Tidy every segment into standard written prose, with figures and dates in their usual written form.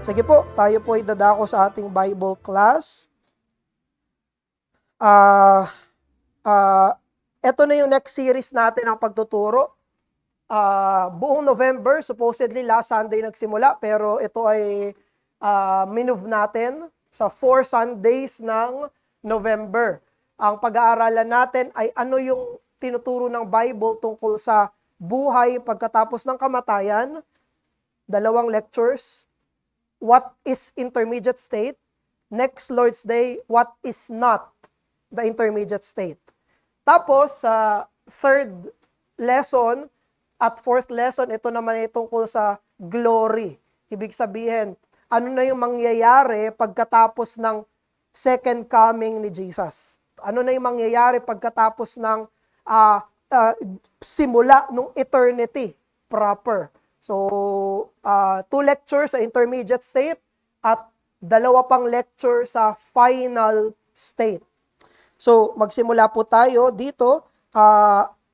Sige po, tayo po ay dadako sa ating Bible class. Ito na yung next series natin ang pagtuturo. Buong November, supposedly last Sunday nagsimula, pero ito ay minove natin sa 4 Sundays ng November. Ang pag-aaralan natin ay ano yung tinuturo ng Bible tungkol sa buhay pagkatapos ng kamatayan. 2 lectures. What is intermediate state? Next Lord's Day, what is not the intermediate state? Tapos, sa third lesson at fourth lesson, ito naman ay tungkol sa glory. Ibig sabihin, ano na yung mangyayari pagkatapos ng second coming ni Jesus? Ano na yung mangyayari pagkatapos ng simula ng eternity proper? So, 2 lectures sa intermediate state at 2 pang lecture sa final state. So, magsimula po tayo dito.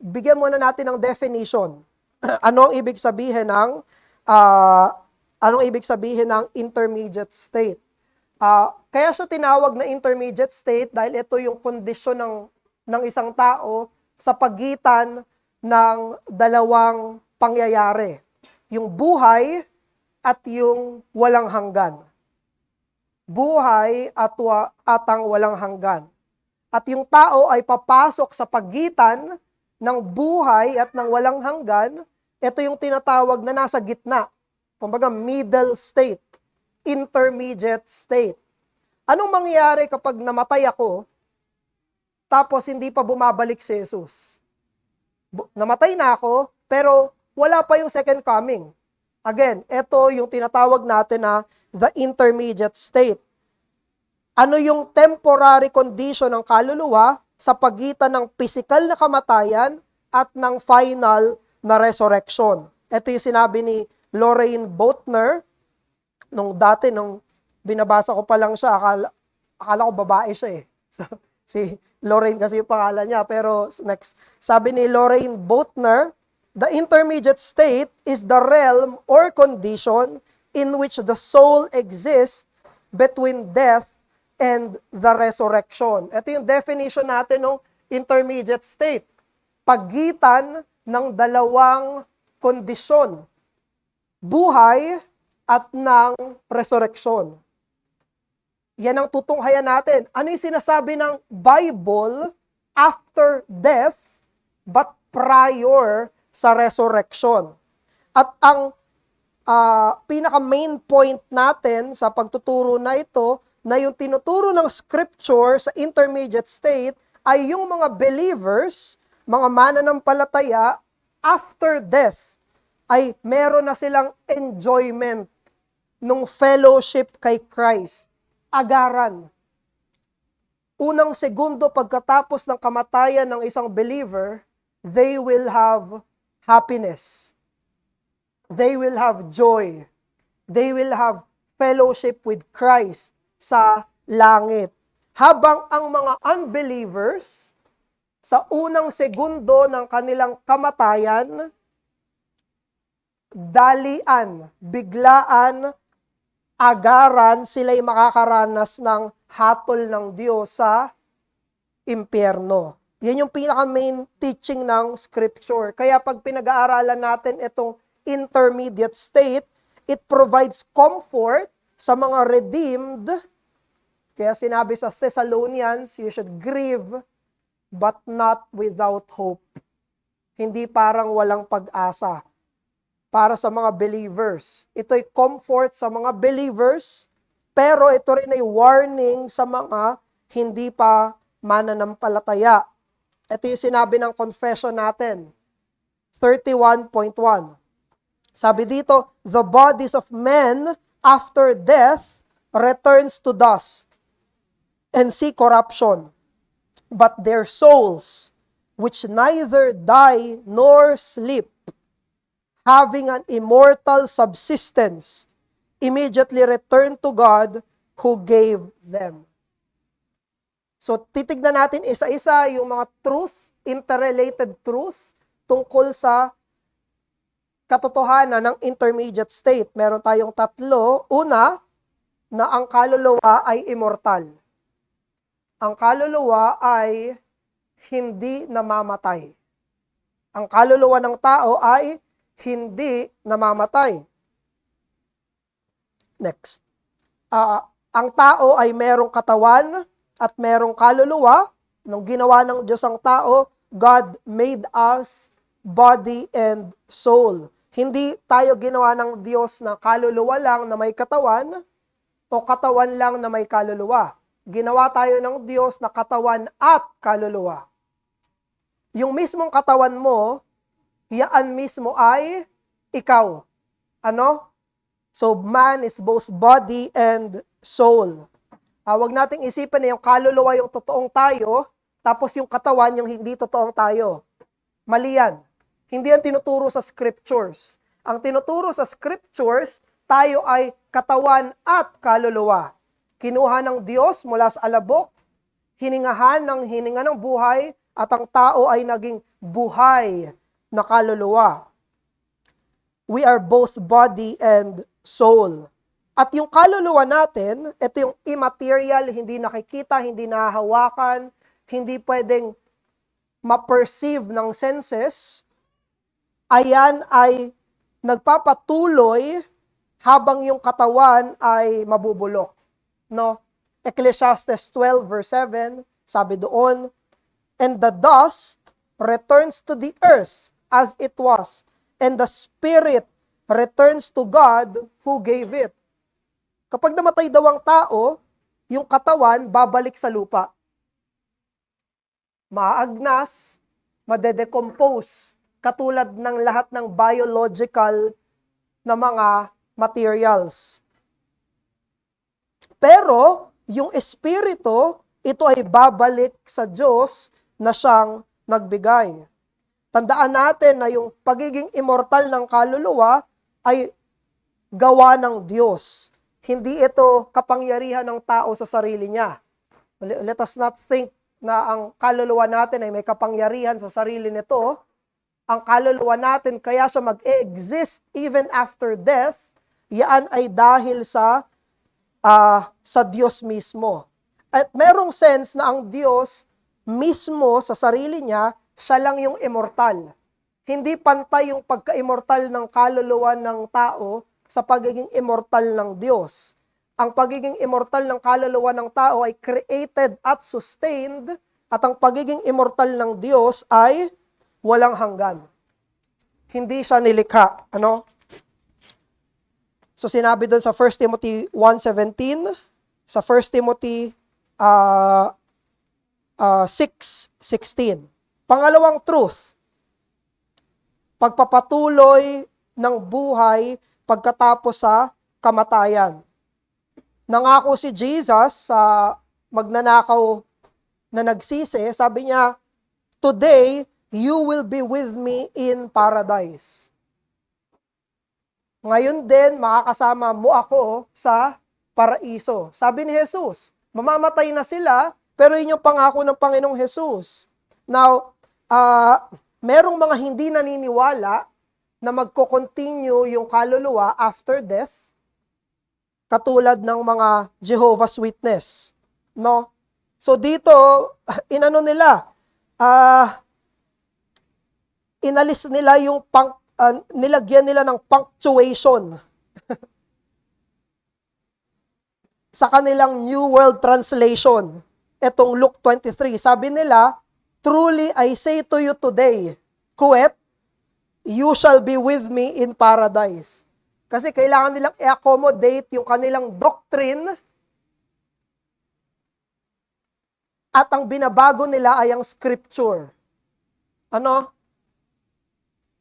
Bigyan muna natin ng definition. Anong ibig sabihin ng intermediate state? Kaya siya tinawag na intermediate state dahil ito yung kondisyon ng isang tao sa pagitan ng 2 pangyayari. Yung buhay at yung walang hanggan. Buhay at ang walang hanggan. At yung tao ay papasok sa pagitan ng buhay at ng walang hanggan. Ito yung tinatawag na nasa gitna. Kumbaga middle state, intermediate state. Anong mangyayari kapag namatay ako, tapos hindi pa bumabalik si Jesus? Namatay na ako, pero wala pa yung second coming. Again, ito yung tinatawag natin na the intermediate state. Ano yung temporary condition ng kaluluwa sa pagitan ng physical na kamatayan at ng final na resurrection? Ito yung sinabi ni Lorraine Boatner. Nung binabasa ko pa lang siya, akala ko babae siya eh. So, si Lorraine kasi yung pangalan niya. Pero next, sabi ni Lorraine Boatner, the intermediate state is the realm or condition in which the soul exists between death and the resurrection. Ito yung definition natin ng intermediate state. Pagitan ng 2 kondisyon. Buhay at ng resurrection. Yan ang tutunghayan natin. Ano yung sinasabi ng Bible after death but prior sa resurrection? At ang pinaka-main point natin sa pagtuturo na ito, na yung tinuturo ng scripture sa intermediate state, ay yung mga believers, mga mananampalataya, after death, ay meron na silang enjoyment ng fellowship kay Christ. Agaran. Unang segundo pagkatapos ng kamatayan ng isang believer, they will have happiness. They will have joy. They will have fellowship with Christ sa langit. Habang ang mga unbelievers, sa unang segundo ng kanilang kamatayan, dalian, biglaan, agaran, sila'y makakaranas ng hatol ng Diyos sa impyerno. Yan yung pinaka-main teaching ng scripture. Kaya pag pinag-aaralan natin itong intermediate state, it provides comfort sa mga redeemed. Kaya sinabi sa Thessalonians, you should grieve, but not without hope. Hindi parang walang pag-asa para sa mga believers. Ito'y comfort sa mga believers, pero ito rin ay warning sa mga hindi pa mananampalataya. Ito yung sinabi ng confession natin. 31.1. Sabi dito, the bodies of men after death returns to dust and see corruption. But their souls, which neither die nor sleep, having an immortal subsistence, immediately return to God who gave them. So, titignan natin isa-isa yung mga truth, interrelated truth, tungkol sa katotohanan ng intermediate state. Meron tayong tatlo. Una, na ang kaluluwa ay immortal. Ang kaluluwa ay hindi namamatay. Ang kaluluwa ng tao ay hindi namamatay. Next. Ang tao ay merong katawan at merong kaluluwa. Nung ginawa ng Diyos ang tao, God made us body and soul. Hindi tayo ginawa ng Diyos na kaluluwa lang na may katawan o katawan lang na may kaluluwa. Ginawa tayo ng Diyos na katawan at kaluluwa. Yung mismong katawan mo, yaan mismo ay ikaw. Ano? So, man is both body and soul. Huwag nating isipin na yung kaluluwa yung totoong tayo, tapos yung katawan yung hindi totoong tayo. Mali yan. Hindi yan tinuturo sa scriptures. Ang tinuturo sa scriptures, tayo ay katawan at kaluluwa. Kinuha ng Diyos mula sa alabok, hininga ng buhay, at ang tao ay naging buhay na kaluluwa. We are both body and soul. At yung kaluluwa natin, ito yung immaterial, hindi nakikita, hindi nahahawakan, hindi pwedeng ma-perceive ng senses, ayan ay nagpapatuloy habang yung katawan ay mabubulok. No? Ecclesiastes 12 verse 7, sabi doon, and the dust returns to the earth as it was, and the spirit returns to God who gave it. Kapag namatay daw ang tao, yung katawan babalik sa lupa. Maagnas, madedecompose, katulad ng lahat ng biological na mga materials. Pero, yung espiritu, ito ay babalik sa Diyos na siyang nagbigay. Tandaan natin na yung pagiging immortal ng kaluluwa ay gawa ng Diyos. Hindi ito kapangyarihan ng tao sa sarili niya. Let us not think na ang kaluluwa natin ay may kapangyarihan sa sarili nito. Ang kaluluwa natin, kaya siya mag-exist even after death, yan ay dahil sa Diyos mismo. At merong sense na ang Diyos mismo sa sarili niya, siya lang yung immortal. Hindi pantay yung pagka-immortal ng kaluluwa ng tao sa pagiging immortal ng Diyos. Ang pagiging immortal ng kaluluwa ng tao ay created at sustained, at ang pagiging immortal ng Diyos ay walang hanggan. Hindi siya nilikha. Ano? So sinabi doon sa 1 Timothy 1:17, sa 1 Timothy 6:16. Pangalawang truth, pagpapatuloy ng buhay pagkatapos sa kamatayan. Nangako si Jesus sa magnanakaw na nagsisi, sabi niya, today, you will be with me in paradise. Ngayon din, makakasama mo ako sa paraiso. Sabi ni Jesus, mamamatay na sila, pero yun yung pangako ng Panginoong Jesus. Now, merong mga hindi naniniwala na magko-continue yung kaluluwa after death, katulad ng mga Jehovah's Witness. No? So dito, inano nila, inalis nila yung nilagyan nila ng punctuation sa kanilang New World Translation. Etong Luke 23, sabi nila, truly I say to you today, quote, you shall be with me in paradise. Kasi kailangan nilang i-accommodate yung kanilang doctrine, at ang binabago nila ay ang scripture. Ano?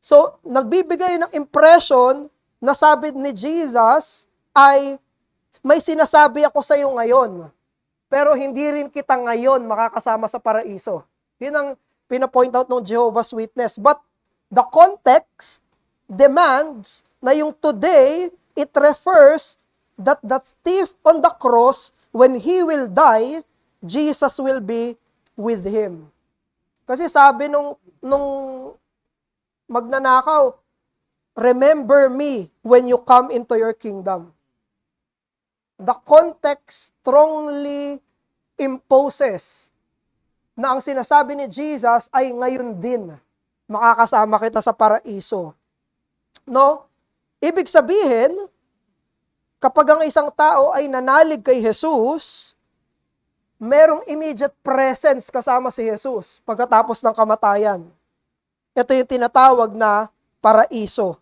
So, nagbibigay ng impression na sabi ni Jesus ay may sinasabi ako sa iyo ngayon, pero hindi rin kita ngayon makakasama sa paraiso. Yun ang pinapoint out ng Jehovah's Witness. But the context demands na yung today, it refers that the thief on the cross, when he will die, Jesus will be with him. Kasi sabi nung magnanakaw, remember me when you come into your kingdom. The context strongly imposes na ang sinasabi ni Jesus ay ngayon din makakasama kita sa paraiso. No? Ibig sabihin, kapag ang isang tao ay nanalig kay Jesus, merong immediate presence kasama si Jesus pagkatapos ng kamatayan. Ito yung tinatawag na paraiso.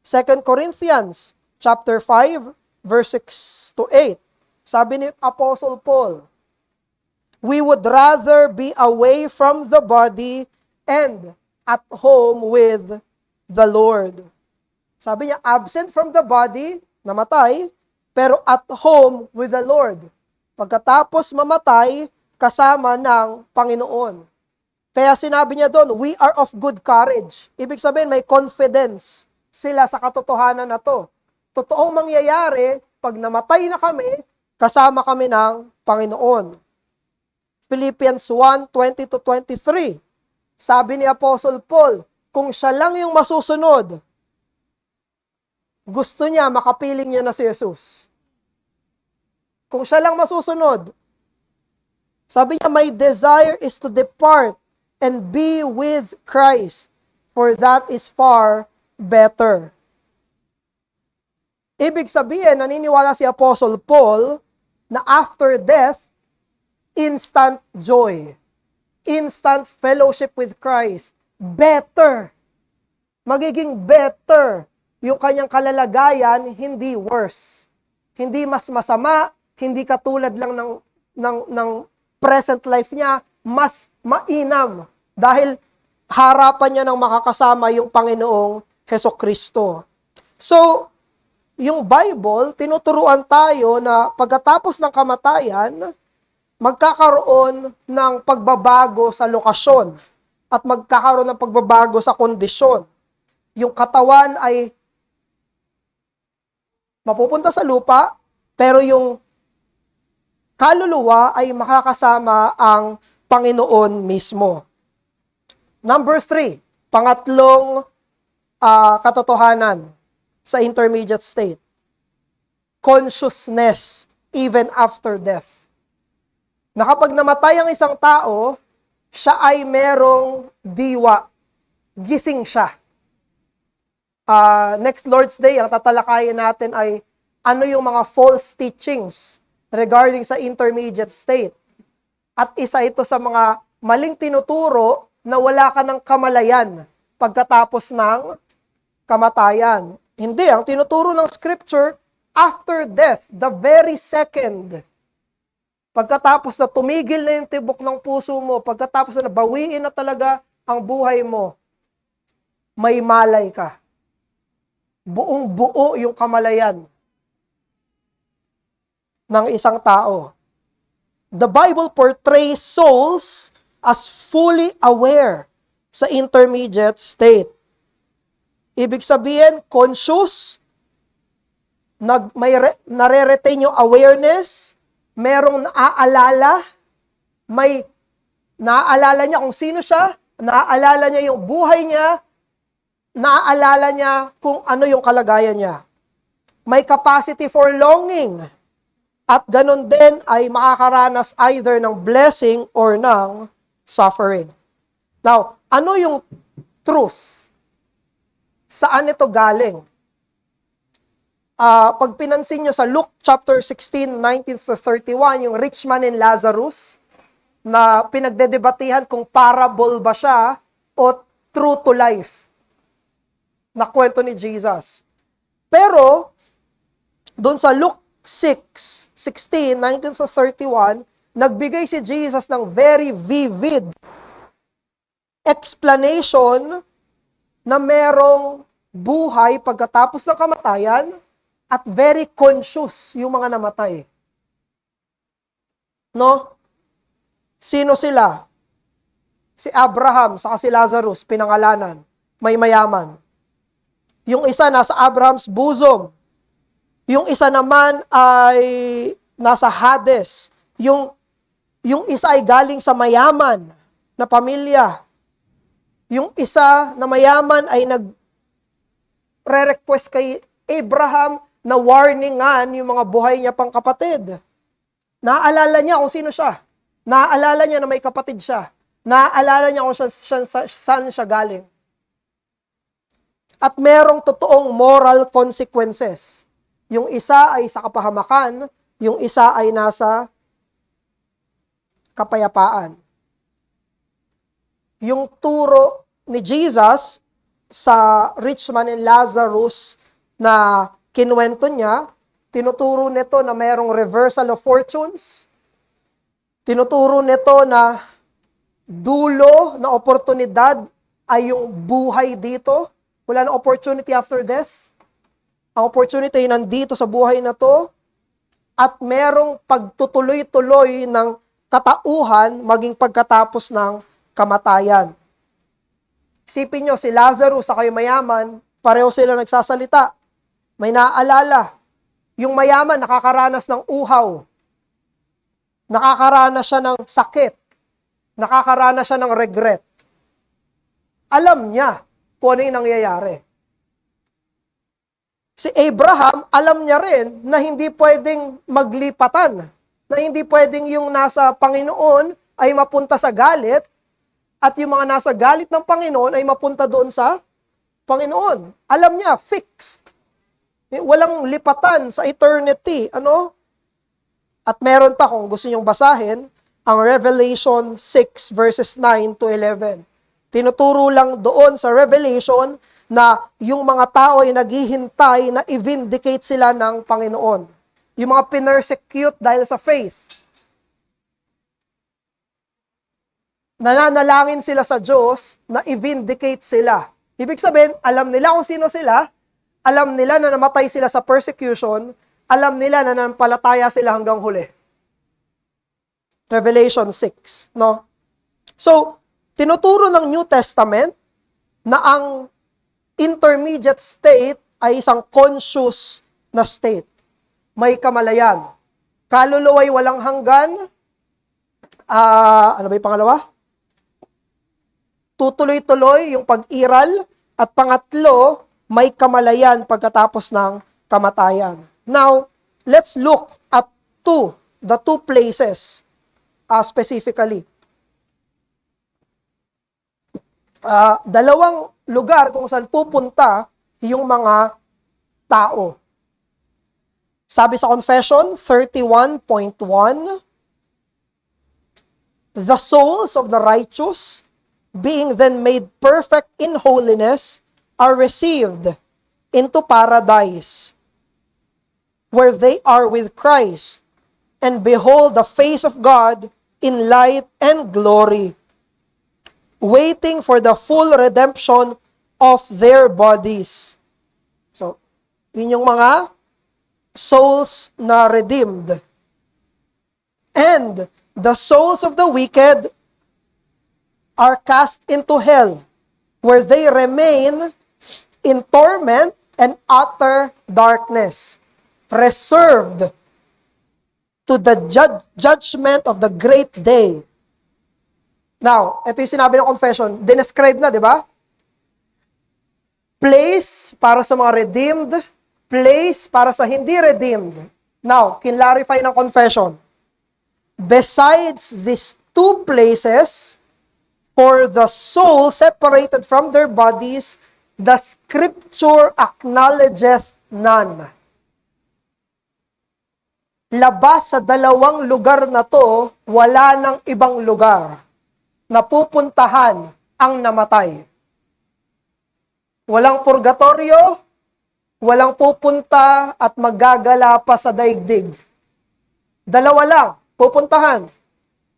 2 Corinthians chapter 5, verse 6 to 8. Sabi ni Apostle Paul, "We would rather be away from the body and at home with the Lord." Sabi niya, absent from the body, namatay, pero at home with the Lord. Pagkatapos mamatay, kasama ng Panginoon. Kaya sinabi niya doon, we are of good courage. Ibig sabihin, may confidence sila sa katotohanan na to. Totoong mangyayari, pag namatay na kami, kasama kami ng Panginoon. Philippians 1:20-23. Sabi ni Apostle Paul, kung siya lang yung masusunod, gusto niya, makapiling niya na si Jesus. Kung siya lang masusunod, sabi niya, my desire is to depart and be with Christ, for that is far better. Ibig sabihin, naniniwala si Apostle Paul na after death, instant joy, instant fellowship with Christ, better. Magiging better yung kanyang kalalagayan, hindi worse. Hindi mas masama, hindi katulad lang ng present life niya, mas mainam. Dahil harapan niya ng makakasama yung Panginoong Hesukristo. So, yung Bible, tinuturuan tayo na pagkatapos ng kamatayan, magkakaroon ng pagbabago sa lokasyon at magkakaroon ng pagbabago sa kondisyon. Yung katawan ay mapupunta sa lupa, pero yung kaluluwa ay makakasama ang Panginoon mismo. Number 3, pangatlong katotohanan sa intermediate state. Consciousness even after death. Na kapag namatay ang isang tao, siya ay merong diwa. Gising siya. Next Lord's Day, ang tatalakayin natin ay ano yung mga false teachings regarding sa intermediate state. At isa ito sa mga maling tinuturo na wala ka ng kamalayan pagkatapos ng kamatayan. Hindi, ang tinuturo ng Scripture, after death, the very second, pagkatapos na tumigil na yung tibok ng puso mo, pagkatapos na bawiin na talaga ang buhay mo, may malay ka. Buong buo yung kamalayan ng isang tao. The Bible portrays souls as fully aware sa intermediate state. Ibig sabihin, conscious, nare-retain yung awareness, merong naaalala, may naaalala niya kung sino siya, naaalala niya yung buhay niya, naaalala niya kung ano yung kalagayan niya. May capacity for longing. At ganun din ay makakaranas either ng blessing or ng suffering. Now, ano yung truth? Saan ito galing? Pag pinansin nyo sa Luke chapter 16, 19-31, yung rich man and Lazarus, na pinagdedebatihan kung parable ba siya o true to life na kwento ni Jesus. Pero, doon sa Luke 16, 19-31, nagbigay si Jesus ng very vivid explanation na merong buhay pagkatapos ng kamatayan at very conscious yung mga namatay. No? Sino sila? Si Abraham saka si Lazarus, pinangalanan. May mayaman. Yung isa nasa Abraham's bosom. Yung isa naman ay nasa Hades. Yung isa ay galing sa mayaman na pamilya. Yung isa na mayaman ay re-request kay Abraham na warningan yung mga buhay niya pang kapatid. Naaalala niya kung sino siya. Naaalala niya na may kapatid siya. Naaalala niya kung saan siya galing. At merong totoong moral consequences. Yung isa ay sa kapahamakan, yung isa ay nasa kapayapaan. Yung turo ni Jesus sa rich man and Lazarus na kinuwento niya, tinuturo nito na mayroong reversal of fortunes. Tinuturo nito na dulo na oportunidad ay yung buhay dito. Wala na opportunity after death. Ang opportunity ay nandito sa buhay na to. At merong pagtutuloy-tuloy ng katauhan maging pagkatapos ng kamatayan. Isipin nyo, si Lazarus sa kayo mayaman, pareho sila nagsasalita. May naaalala. Yung mayaman nakakaranas ng uhaw. Nakakaranas siya ng sakit. Nakakaranas siya ng regret. Alam niya kung ano yung nangyayari. Si Abraham, alam niya rin na hindi pwedeng maglipatan. Na hindi pwedeng yung nasa Panginoon ay mapunta sa galit at yung mga nasa galit ng Panginoon ay mapunta doon sa Panginoon. Alam niya, fixed. Walang lipatan sa eternity. Ano? At meron pa, kung gusto nyong basahin, ang Revelation 6 verses 9 to 11. Tinuturo lang doon sa Revelation na yung mga tao ay naghihintay na i-vindicate sila ng Panginoon. Yung mga pinersecute dahil sa faith. Nananalangin sila sa Diyos na i-vindicate sila. Ibig sabihin, alam nila kung sino sila, alam nila na namatay sila sa persecution, alam nila na nampalataya sila hanggang huli. Revelation 6, no? So, tinuturo ng New Testament na ang intermediate state ay isang conscious na state. May kamalayan. Kaluluwa'y walang hanggan. Ano ba yung pangalawa? Tutuloy-tuloy yung pag-iral. At pangatlo, may kamalayan pagkatapos ng kamatayan. Now, let's look at the two places specifically. Dalawang lugar kung saan pupunta yung mga tao. Sabi sa Confession 31.1, the souls of the righteous, being then made perfect in holiness, are received into paradise, where they are with Christ, and behold the face of God in light and glory, waiting for the full redemption of their bodies. So, yun yung mga souls na redeemed. And the souls of the wicked are cast into hell, where they remain in torment and utter darkness, reserved to the judgment of the great day. Now, ito yung sinabi ng confession, dinescribe na, di ba? Place para sa mga redeemed, place para sa hindi redeemed. Now, kinlarify ng confession. Besides these two places, for the soul separated from their bodies, the Scripture acknowledgeth none. Labas sa dalawang lugar na to, wala nang ibang lugar na pupuntahan ang namatay. Walang purgatorio, walang pupunta at magagala pa sa daigdig. Dalawa lang, pupuntahan.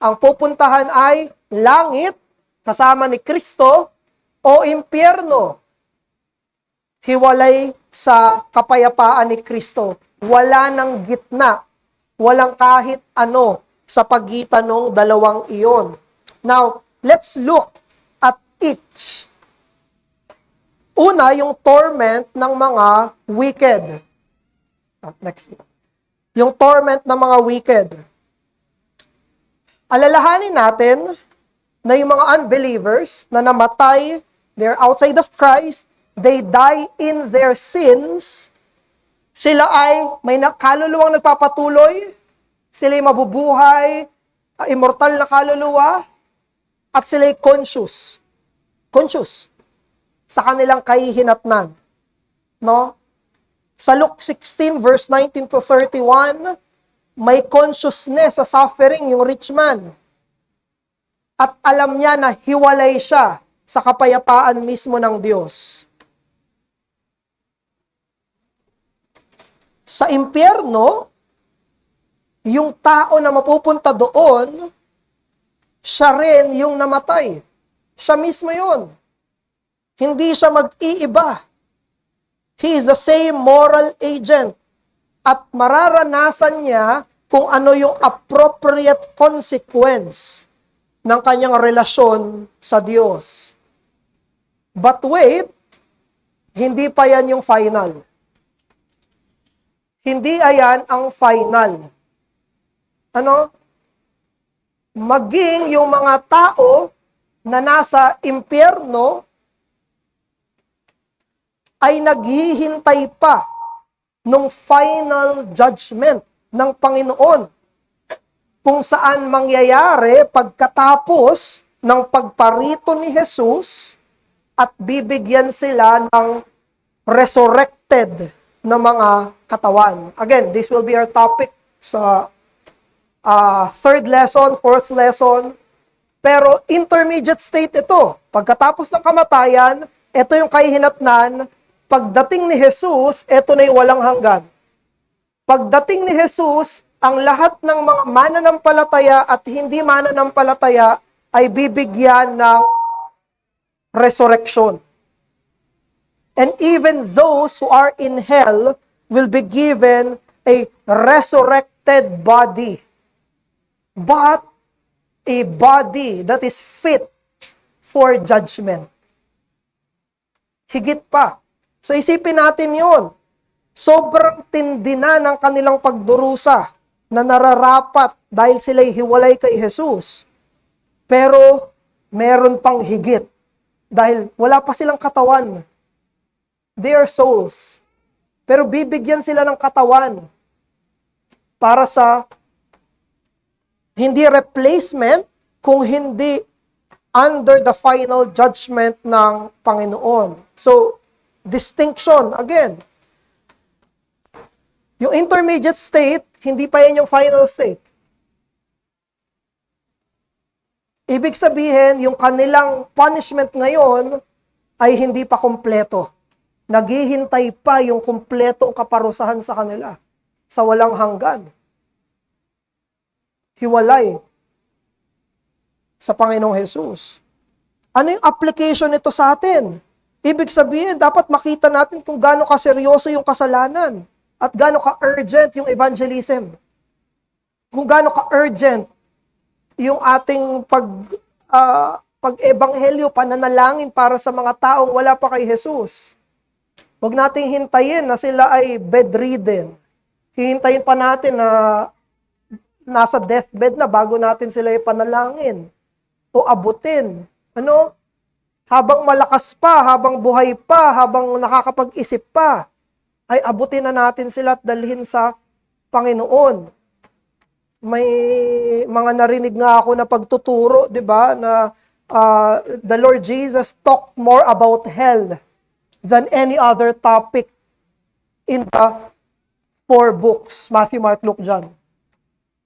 Ang pupuntahan ay langit, kasama ni Kristo, o impyerno, hiwalay sa kapayapaan ni Kristo. Wala nang gitna, walang kahit ano sa pagitan ng dalawang iyon. Now, let's look at each. Una, yung torment ng mga wicked. Next. Yung torment ng mga wicked. Alalahanin natin na yung mga unbelievers na namatay, they're outside of Christ, they die in their sins, sila ay may kaluluwang nagpapatuloy, sila ay mabubuhay, immortal na kaluluwa, at sila ay conscious sa kanilang kahihinatnan. No? Sa Luke 16 verse 19 to 31, may consciousness sa suffering yung rich man. At alam niya na hiwalay siya sa kapayapaan mismo ng Diyos. Sa impyerno, yung tao na mapupunta doon, siya rin yung namatay. Siya mismo yun. Hindi siya mag-iiba. He is the same moral agent. At mararanasan niya kung ano yung appropriate consequence ng kanyang relasyon sa Diyos. But wait, hindi pa yan yung final. Hindi ayan ang final. Ano? Maging yung mga tao na nasa impyerno ay naghihintay pa nung final judgment ng Panginoon, kung saan mangyayari pagkatapos ng pagparito ni Jesus at bibigyan sila ng resurrected na mga katawan. Again, this will be our topic sa third lesson, fourth lesson. Pero intermediate state ito. Pagkatapos ng kamatayan, ito yung kahihinatnan. Pagdating ni Jesus, ito na yung walang hanggan. Pagdating ni Jesus, ang lahat ng mga mananampalataya at hindi mananampalataya ay bibigyan ng resurrection. And even those who are in hell will be given a resurrected body. But a body that is fit for judgment. Higit pa. So isipin natin yon. Sobrang tindi na ng kanilang pagdurusa na nararapat dahil sila'y hiwalay kay Jesus. Pero meron pang higit dahil wala pa silang katawan. They are souls. Pero bibigyan sila ng katawan para sa hindi replacement, kung hindi under the final judgment ng Panginoon. So, distinction, again. Yung intermediate state, hindi pa yan yung final state. Ibig sabihin, yung kanilang punishment ngayon ay hindi pa kompleto. Naghihintay pa yung kompletong kaparusahan sa kanila sa walang hanggan. Hiwalay sa Panginoong Jesus. Ano yung application nito sa atin? Ibig sabihin, dapat makita natin kung gaano kaseryoso yung kasalanan at gaano ka-urgent yung evangelism. Kung gaano ka-urgent yung ating pag-ebanghelyo, pananalangin para sa mga taong wala pa kay Jesus. Huwag nating hintayin na sila ay bedridden. Hihintayin pa natin na nasa deathbed na bago natin sila ipanalangin o abutin. Ano? Habang malakas pa, habang buhay pa, habang nakakapag-isip pa, ay abutin na natin sila at dalhin sa Panginoon. May mga narinig nga ako na pagtuturo, di ba, na the Lord Jesus talked more about hell than any other topic in the 4 books, Matthew, Mark, Luke, John.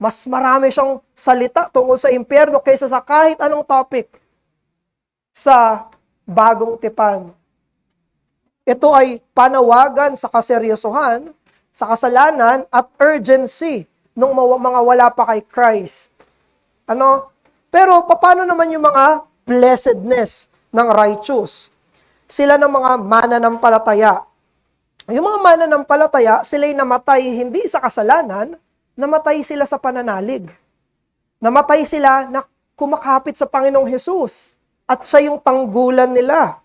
Mas marami siyang salita tungkol sa impyerno kaysa sa kahit anong topic sa bagong tipan. Ito ay panawagan sa kaseryosohan, sa kasalanan, at urgency ng mga wala pa kay Christ. Ano? Pero paano naman yung mga blessedness ng righteous? Sila ng mga mananampalataya. Yung mga mananampalataya, sila'y namatay hindi sa kasalanan, namatay sila sa pananalig. Namatay sila na kumakapit sa Panginoong Jesus. At siya yung tanggulan nila.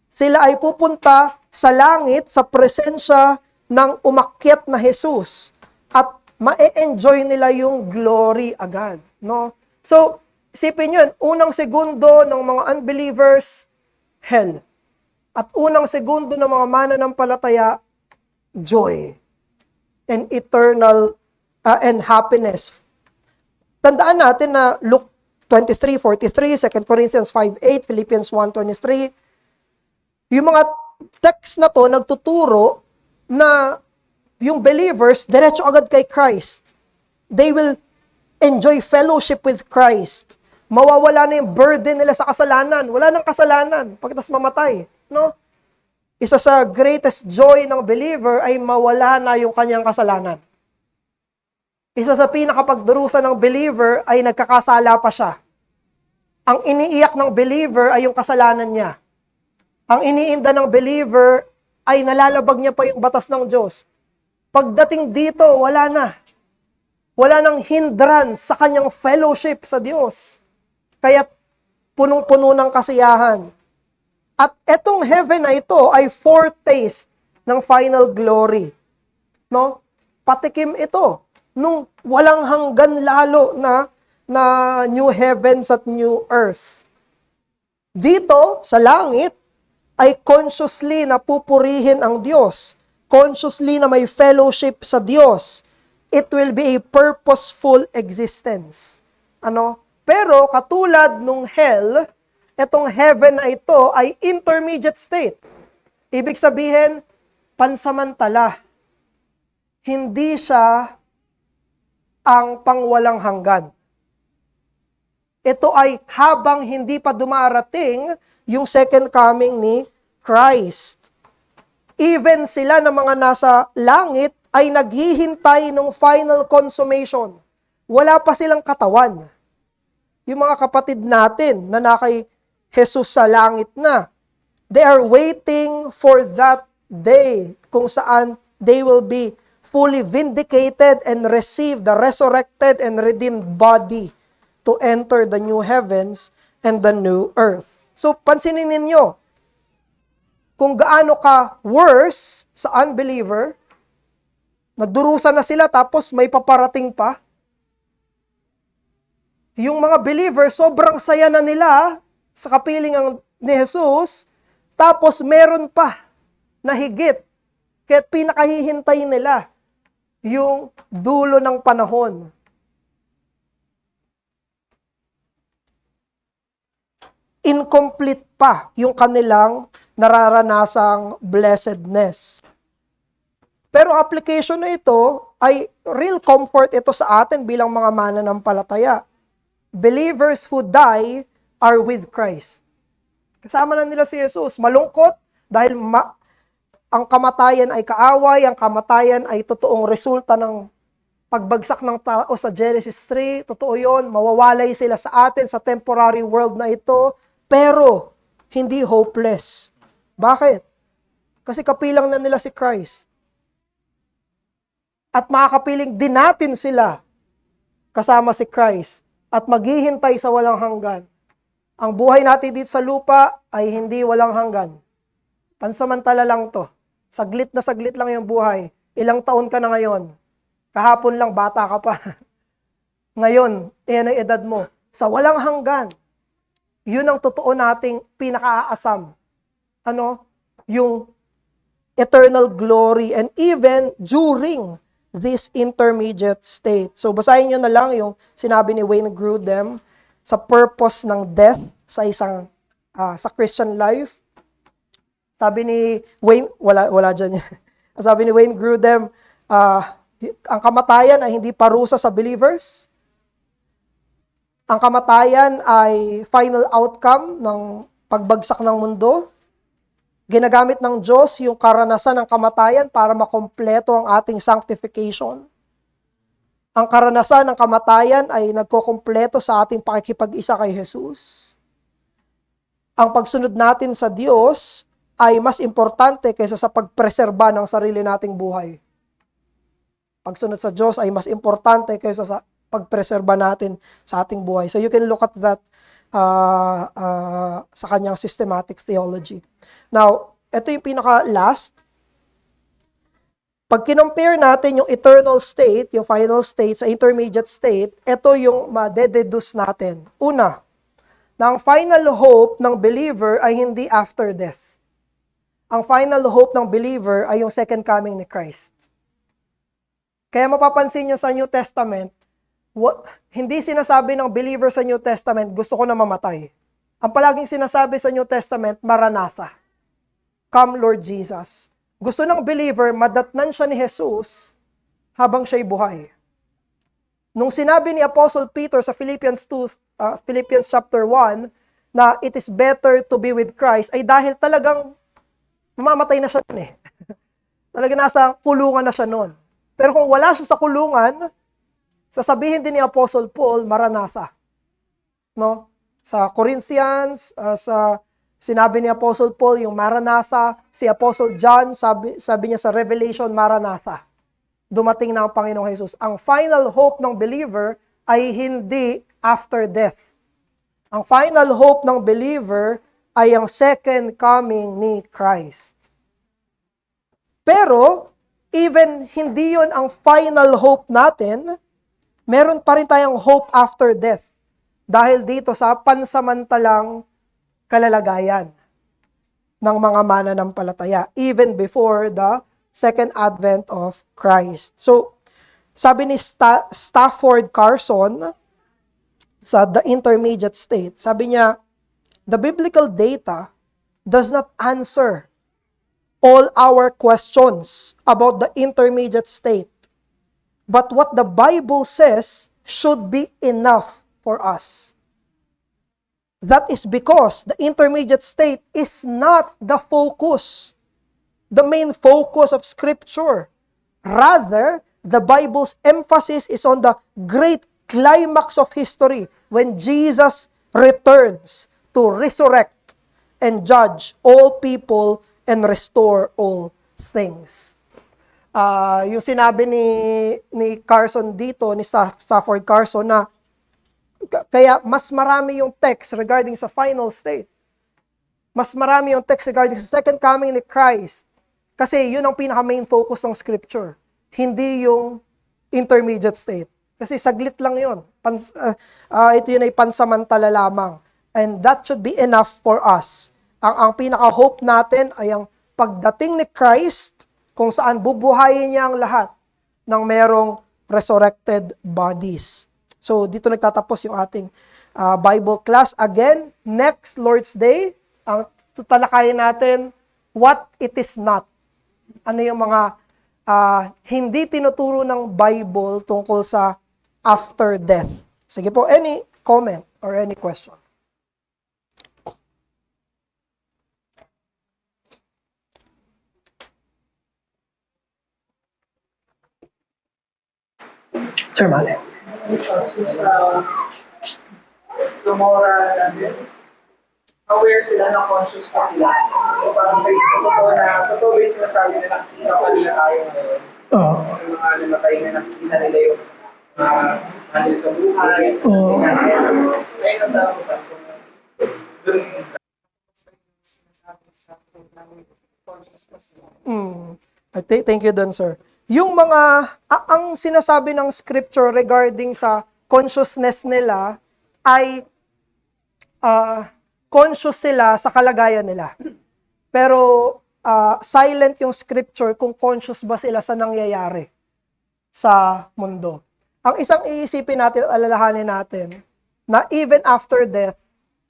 Sila ay pupunta sa langit sa presensya ng umakyat na Jesus. At ma-enjoy nila yung glory agad. No? So, isipin yun, unang segundo ng mga unbelievers, hell. At unang segundo ng mga mananampalataya, joy and eternal and happiness. Tandaan natin na Luke 23:43, 2 Corinthians 5:8, Philippians 1:23, yung mga text na to nagtuturo na yung believers, diretso agad kay Christ. They will enjoy fellowship with Christ. Mawawala na yung burden nila sa kasalanan. Wala nang kasalanan pagkatapos mamatay. No? Isa sa greatest joy ng believer ay mawala na yung kanyang kasalanan. Isa sa pinakapagdurusa ng believer ay nagkakasala pa siya. Ang iniiyak ng believer ay yung kasalanan niya. Ang iniinda ng believer ay nalalabag niya pa yung batas ng Diyos. Pagdating dito, wala na. Wala nang hindrance sa kanyang fellowship sa Diyos. Kaya punong-puno ng kasiyahan. At etong heaven na ito ay foretaste ng final glory. No? Patikim ito nung walang hanggan lalo na new heavens at new earth. Dito, sa langit, ay consciously na pupurihin ang Diyos. Consciously na may fellowship sa Diyos. It will be a purposeful existence. Ano? Pero katulad nung hell, etong heaven na ito ay intermediate state. Ibig sabihin, pansamantala. Hindi siya ang pangwalang hanggan. Ito ay habang hindi pa dumarating yung second coming ni Christ. Even sila na mga nasa langit ay naghihintay ng final consummation. Wala pa silang katawan. Yung mga kapatid natin na nakay Jesus sa langit na, they are waiting for that day kung saan they will be fully vindicated and receive the resurrected and redeemed body to enter the new heavens and the new earth. So, pansinin ninyo, kung gaano ka worse sa unbeliever, nagdurusa na sila tapos may paparating pa. Yung mga believer, sobrang saya na nila sa kapiling ni Jesus, tapos meron pa na higit. Kaya pinakahihintay nila yung dulo ng panahon. Incomplete pa yung kanilang nararanasang blessedness. Pero application na ito ay real comfort ito sa atin bilang mga mananampalataya. Believers who die are with Christ. Kasama na nila si Jesus. Malungkot dahil ang kamatayan ay kaaway, ang kamatayan ay totoong resulta ng pagbagsak ng tao sa Genesis 3. Totoo yun, mawawalay sila sa atin sa temporary world na ito, pero hindi hopeless. Bakit? Kasi kapilang na nila si Christ. At makakapiling din natin sila kasama si Christ at maghihintay sa walang hanggan. Ang buhay natin dito sa lupa ay hindi walang hanggan. Pansamantala lang to. Saglit na saglit lang yung buhay. Ilang taon ka na ngayon? Kahapon lang, bata ka pa. Ngayon, yan ang edad mo. Sa walang hanggan, yun ang totoo nating pinaka-aasam. Ano? Yung eternal glory and even during this intermediate state. So, basahin nyo na lang yung sinabi ni Wayne Grudem sa purpose ng death sa isang sa Christian life. Sabi ni Wayne, wala dyan. Sabi ni Wayne Grudem, ang kamatayan ay hindi parusa sa believers. Ang kamatayan ay final outcome ng pagbagsak ng mundo. Ginagamit ng Diyos yung karanasan ng kamatayan para makompleto ang ating sanctification. Ang karanasan ng kamatayan ay nagkokompleto sa ating pakikipag-isa kay Jesus. Ang pagsunod natin sa Diyos ay mas importante kaysa sa pagpreserba ng sarili nating buhay. Pagsunod sa Diyos ay mas importante kaysa sa pagpreserba natin sa ating buhay. So you can look at that sa kanyang systematic theology. Now, ito yung pinaka-last. Pag kinompare natin yung eternal state, yung final state sa intermediate state, ito yung ma-deduce natin. Una, na ang final hope ng believer ay hindi after death. ang final hope ng believer ay yung second coming ni Christ. Kaya mapapansin nyo sa New Testament, hindi sinasabi ng believer sa New Testament, gusto ko na mamatay. Ang palaging sinasabi sa New Testament, Maranatha. Come Lord Jesus. Gusto ng believer, madatnan siya ni Jesus habang siya'y buhay. Nung sinabi ni Apostle Peter sa Philippians chapter 1, na it is better to be with Christ, ay dahil talagang mamamatay na siya nun eh. Talagang nasa kulungan na siya nun. Pero kung wala siya sa kulungan, sasabihin din ni Apostle Paul, Maranatha. No? Sa Corinthians, sinabi ni Apostle Paul yung Maranatha. Si Apostle John, sabi niya sa Revelation, Maranatha. Dumating na ang Panginoong Jesus. Ang final hope ng believer ay hindi after death. Ang final hope ng believer ay ang second coming ni Christ. Pero, even hindi yun ang final hope natin, meron pa rin tayong hope after death. Dahil dito sa pansamantalang kalalagayan ng mga mananampalataya, even before the second advent of Christ. So, sabi ni Stafford Carson, sa The Intermediate State, sabi niya, the biblical data does not answer all our questions about the intermediate state. But what the Bible says should be enough for us. That is because the intermediate state is not the focus, the main focus of Scripture. Rather, the Bible's emphasis is on the great climax of history when Jesus returns to resurrect and judge all people and restore all things. Yung sinabi ni Carson dito, ni Stafford Carson, na kaya mas marami yung text regarding sa final state. Mas marami yung text regarding sa second coming ni Christ. Kasi yun ang pinaka-main focus ng Scripture. Hindi yung intermediate state. Kasi saglit lang yun. Ito yun ay pansamantala lamang. And that should be enough for us. Ang pinaka-hope natin ay ang pagdating ni Christ, kung saan bubuhayin niya ang lahat ng merong resurrected bodies. So, dito nagtatapos yung ating Bible class. Again, next Lord's Day, ang tutalakayin natin, what it is not. Ano yung mga hindi tinuturo ng Bible tungkol sa after death. Sige po, any comment or any question? Sir Male. Sa moral natin, aware sila na conscious pa sila. So parang Facebook totoo ba yung sinasabi na nakikita pa nila tayo ngayon? Oo. Yung mga namatay na nakikita nila yung halil sa buhay. Oo. Ngayon ang tawag ko, Pastor. Thank you dun, sir. Yung mga, ang sinasabi ng Scripture regarding sa consciousness nila ay conscious sila sa kalagayan nila. Pero silent yung Scripture kung conscious ba sila sa nangyayari sa mundo. Ang isang iisipin natin at alalahanin natin na even after death,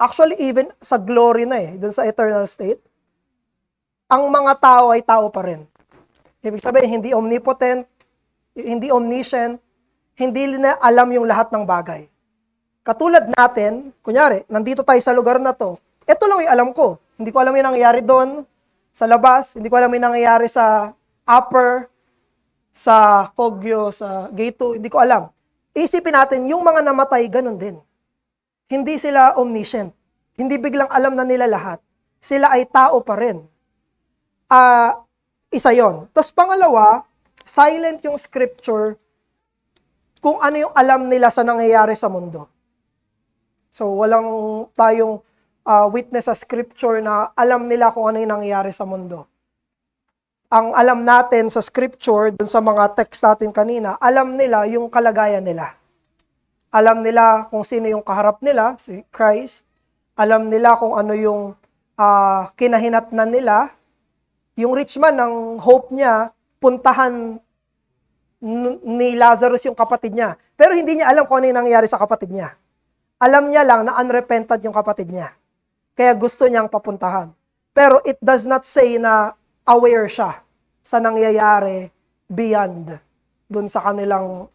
actually even sa glory na dun sa eternal state, ang mga tao ay tao pa rin. Ibig sabihin, hindi omnipotent, hindi omniscient, hindi na alam yung lahat ng bagay. Katulad natin, kunyari, nandito tayo sa lugar na to, ito lang yung alam ko. Hindi ko alam yung nangyayari doon, sa labas, hindi ko alam yung nangyayari sa upper, sa Kogyo, sa Gate 2, hindi ko alam. Isipin natin, yung mga namatay, ganun din. Hindi sila omniscient. Hindi biglang alam na nila lahat. Sila ay tao pa rin. Isa yon. Tapos pangalawa, silent yung Scripture kung ano yung alam nila sa nangyayari sa mundo. So, walang tayong witness sa Scripture na alam nila kung ano yung nangyayari sa mundo. Ang alam natin sa Scripture, dun sa mga text natin kanina, alam nila yung kalagayan nila. Alam nila kung sino yung kaharap nila, si Christ. Alam nila kung ano yung kinahinatnan nila. yung rich man, ang hope niya, puntahan ni Lazarus yung kapatid niya. Pero hindi niya alam kung ano yung nangyayari sa kapatid niya. Alam niya lang na unrepentant yung kapatid niya. Kaya gusto niyang papuntahan. Pero it does not say na aware siya sa nangyayari beyond dun sa kanilang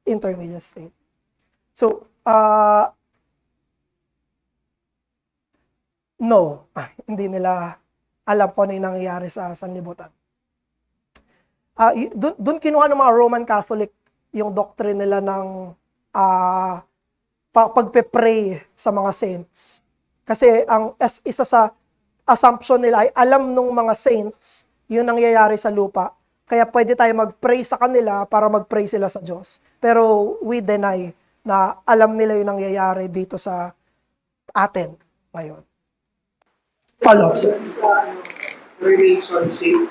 intermediate state. So, no, hindi nila alam kung ano yung nangyayari sa sanlibutan. Doon kinuha ng mga Roman Catholic yung doctrine nila ng pagpe-pray sa mga saints. Kasi isa sa assumption nila ay alam nung mga saints yung nangyayari sa lupa. Kaya pwede tayo mag-pray sa kanila para mag-pray sila sa Diyos. Pero we deny na alam nila yung nangyayari dito sa atin ngayon. Follow-up, sir. Sa relationship,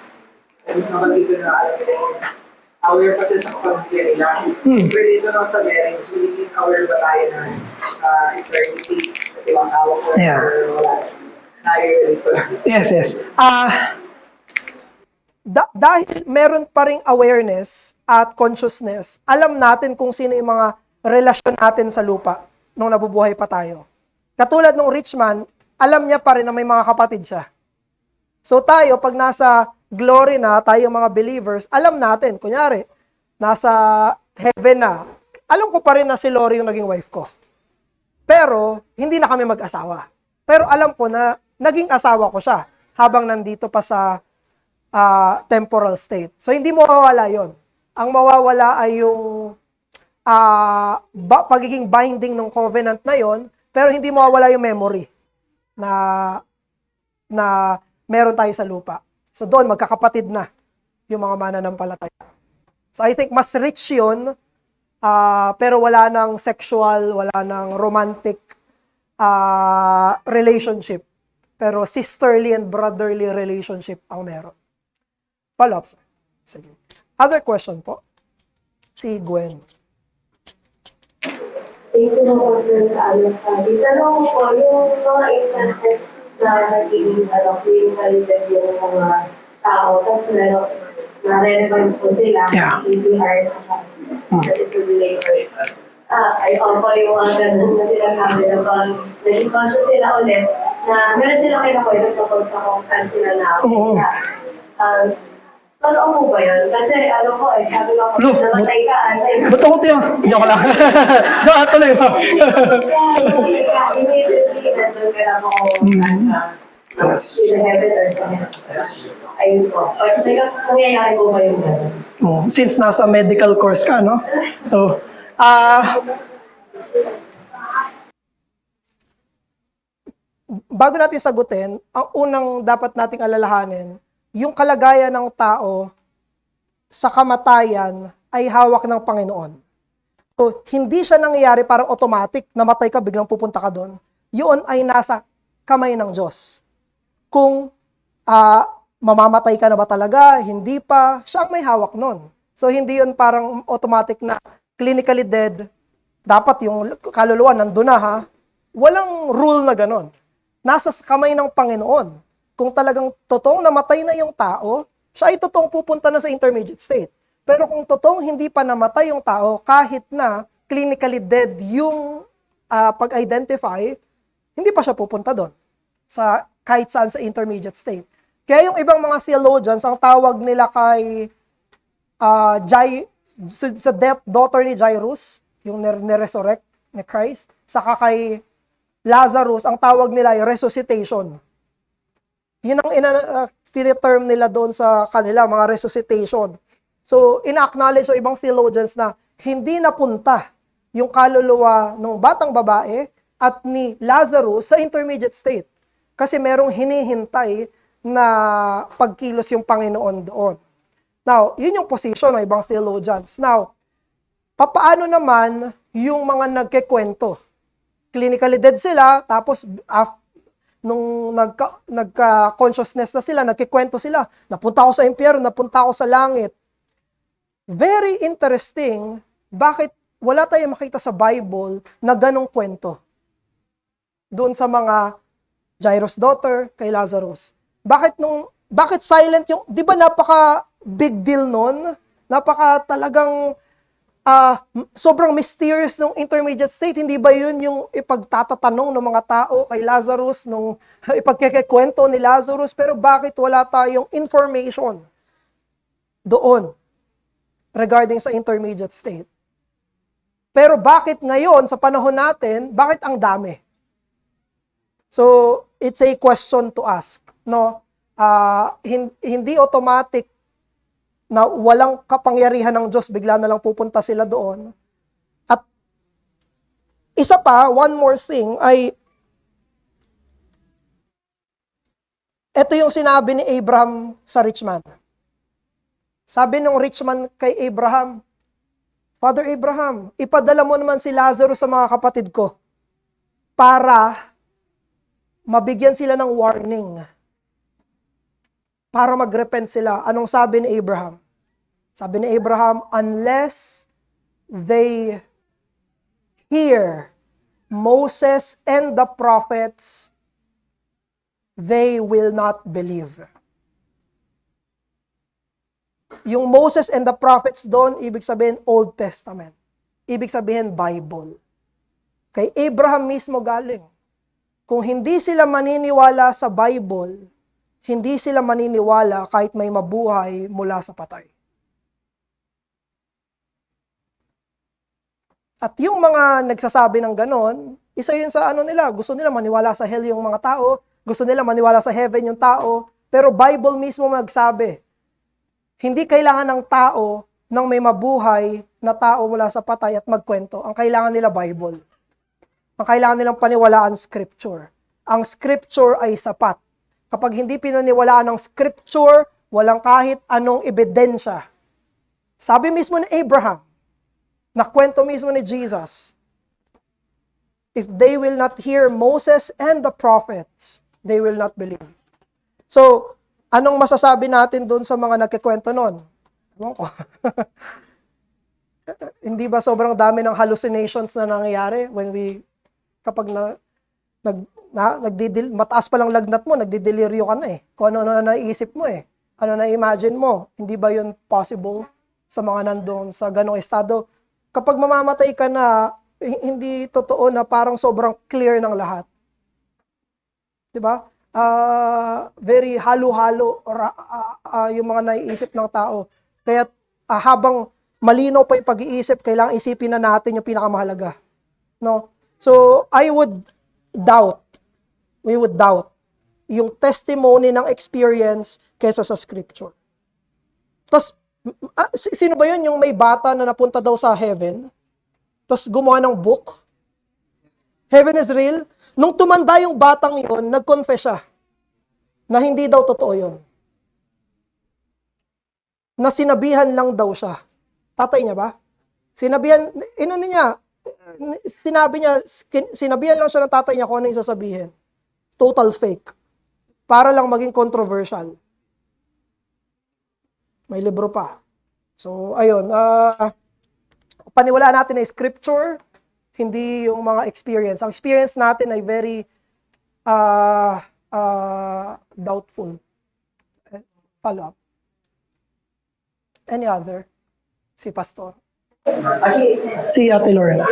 nakatito na aware pa sila sa kapamilya nila. Pwede ito lang sa marriage, hindi aware ba tayo na sa eternity, at yung asawa ko, or wala. Yes. Dahil meron pa ring awareness at consciousness, alam natin kung sino yung mga relasyon natin sa lupa nung nabubuhay pa tayo. Katulad ng rich man, alam niya pa rin na may mga kapatid siya. So tayo, pag nasa glory na, tayo mga believers, alam natin, kunyari, nasa heaven na, alam ko pa rin na si Lori yung naging wife ko. Pero, hindi na kami mag-asawa. Pero alam ko na naging asawa ko siya habang nandito pa sa temporal state. So, hindi mawawala yon. Ang mawawala ay yung pagiging binding ng covenant na yon, pero hindi mawawala yung memory na meron tayo sa lupa. So doon, magkakapatid na yung mga mananampalataya. So I think mas rich yun, pero wala nang sexual, wala nang romantic relationship. Pero sisterly and brotherly relationship ang meron. Follow up, sir. Sige. Other question po? Si Gwen. Thank you po sir sa study. Tanong ko, yung mga instances na naging clinical yung mga tao, tapos meron na relevant po sila, hindi hard sa ito later. Ay, opo yung mga ganun na sila sabi na pag naging conscious sila ulit, na meron sila kayo na pwede tungkol sa kung saan sila na totoo mo ba yun? Kasi ano ko sabi ko, namatay ka, Ba't ako tinanong? Diyan ko lang. Diyan ka tuloy ba? Immediately, nandun ka na ako in heaven or something. Yes. Ayun po. Nangyayari po ba yung gano'n? Since nasa medical course ka, no? So, bago natin sagutin, ang unang dapat nating alalahanin, yung kalagayan ng tao sa kamatayan ay hawak ng Panginoon. So, hindi siya nangyayari parang automatic, namatay ka, biglang pupunta ka doon. Yun ay nasa kamay ng Diyos. Kung mamamatay ka na ba talaga, hindi pa, siya ang may hawak nun. So, hindi yun parang automatic na clinically dead, dapat yung kaluluwa nandun na ha. Walang rule na ganon. Nasa kamay ng Panginoon. Kung talagang totoong namatay na yung tao, siya ay totoong pupunta na sa intermediate state. Pero kung totoong hindi pa namatay yung tao, kahit na clinically dead yung pag-identify, hindi pa siya pupunta doon. Kahit saan sa intermediate state. Kaya yung ibang mga theologians, ang tawag nila kay sa daughter ni Jairus, yung niresurrect ni Christ, saka kay Lazarus, ang tawag nila ay resuscitation. Yun ang term nila doon sa kanila, mga resuscitation. So, ina-acknowledge yung ibang theologians na hindi napunta yung kaluluwa ng batang babae at ni Lazarus sa intermediate state. Kasi merong hinihintay na pagkilos yung Panginoon doon. Now, yun yung position ng ibang theologians. Now, papaano naman yung mga nagkikwento? Clinically dead sila, tapos nung nagka-consciousness na sila, nagkikwento sila, napunta ako sa impyerno, napunta ako sa langit. Very interesting, bakit wala tayong makita sa Bible na ganong kwento? Doon sa mga Jairus' daughter, kay Lazarus. Bakit nung Bakit silent yung, di ba napaka big deal nun? Napaka talagang sobrang mysterious nung intermediate state. Hindi ba yun yung ipagtatatanong ng mga tao kay Lazarus, nung ipagkikikwento ni Lazarus, pero bakit wala tayong information doon regarding sa intermediate state? Pero bakit ngayon, sa panahon natin, bakit ang dami? So, it's a question to ask, no? Hindi automatic na walang kapangyarihan ng Diyos, bigla na lang pupunta sila doon. At isa pa, one more thing, ay ito yung sinabi ni Abraham sa rich man. Sabi ng rich man kay Abraham, Father Abraham, ipadala mo naman si Lazarus sa mga kapatid ko para mabigyan sila ng warning. Para mag-repent sila. Anong sabi ni Abraham? Sabi ni Abraham, unless they hear Moses and the prophets, they will not believe. Yung Moses and the prophets doon, ibig sabihin Old Testament. Ibig sabihin Bible. Kay Abraham mismo galing. Kung hindi sila maniniwala sa Bible, hindi sila maniniwala kahit may mabuhay mula sa patay. At yung mga nagsasabi ng ganon, isa yun sa ano nila, gusto nila maniwala sa hell yung mga tao, gusto nila maniwala sa heaven yung tao, pero Bible mismo magsabi, hindi kailangan ng tao ng may mabuhay na tao mula sa patay at magkwento. Ang kailangan nila Bible. Ang kailangan nilang paniwalaan Scripture. Ang Scripture ay sapat. Kapag hindi pinaniwalaan ng Scripture, walang kahit anong ebidensya. Sabi mismo ni Abraham, nakwento mismo ni Jesus, if they will not hear Moses and the prophets, they will not believe. So, anong masasabi natin doon sa mga nagkikwento nun? Ewan ko. Hindi ba sobrang dami ng hallucinations na nangyayari kapag mataas pa lang lagnat mo, nagdideliryo ka na eh. Kung ano na naisip mo eh. Ano na imagine mo. Hindi ba yun possible sa mga nandun sa ganong estado? Kapag mamamatay ka na, hindi totoo na parang sobrang clear ng lahat. Diba? Very halo-halo yung mga naiisip ng tao. Kaya habang malinaw pa yung pag-iisip, kailangan isipin na natin yung pinakamahalaga. No? So, we would doubt yung testimony ng experience kaysa sa Scripture. Tapos, sino ba yun yung may bata na napunta daw sa heaven? Tapos gumawa ng book? Heaven is real? Nung tumanda yung batang yun, nag-confess siya na hindi daw totoo yun. Na sinabihan lang daw siya. Tatay niya ba? Sinabihan lang siya ng tatay niya kung ano yung sasabihin. Total fake. Para lang maging controversial. May libro pa. So, ayun. Paniwalaan natin ay Scripture, hindi yung mga experience. Ang experience natin ay very doubtful. Follow up. Any other? Si Pastor. Si Ate Lauren.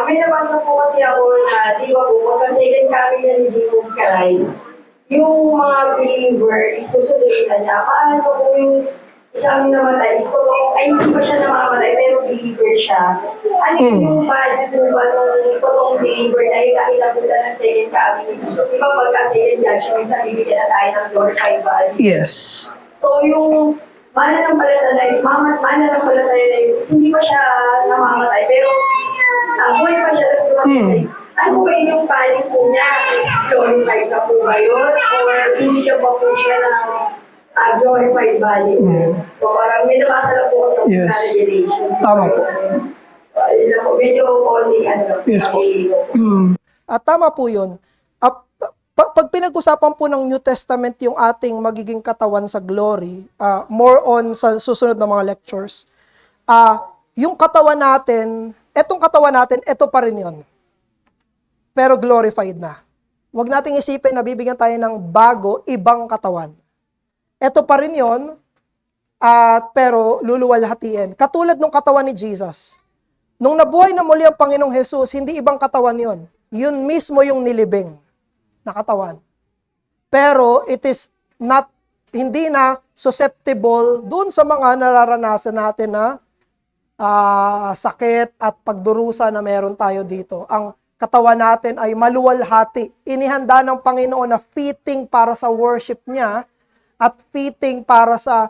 May nabasa po kasi ako na di ba po, pagka second coming na ni Jesus Christ, yung mga believer, isusunod niya. Paano kung yung isang namatay, hindi pa siya namamatay, pero believer siya. Ano yung bad po ba nung totoong believer na yung nakita po na ng second coming ni Jesus? Di ba pagka second judgment, nabibigyan na tayo ng glorified body? Yes. So yung mananampalataya na yun, hindi pa siya namamatay, pero buhay pa siya, tapos dumating. Ano ba yung paling po niya? Is glorified na po ba yun? Or hindi siya pa po siya ng glorified body? So parang may nabasa lang po sa Revelation. Tama po. Yun lang po, medyo only Yes po. At tama po yun. Pag pinag-usapan po ng New Testament yung ating magiging katawan sa glory, more on sa susunod na mga lectures, yung katawan natin, etong katawan natin, eto pa rin yun. pero glorified na. Huwag nating isipin na bibigyan tayo ng bago, ibang katawan. Ito pa rin yon, pero luluwalhatiin. Katulad ng katawan ni Jesus. Nung nabuhay na muli ang Panginoong Jesus, hindi ibang katawan yon. Yun mismo yung nilibing na katawan. Pero it is not, hindi na susceptible dun sa mga nararanasan natin na sakit at pagdurusa na meron tayo dito. Ang katawan natin ay maluwalhati. Inihanda ng Panginoon na fitting para sa worship niya at fitting para sa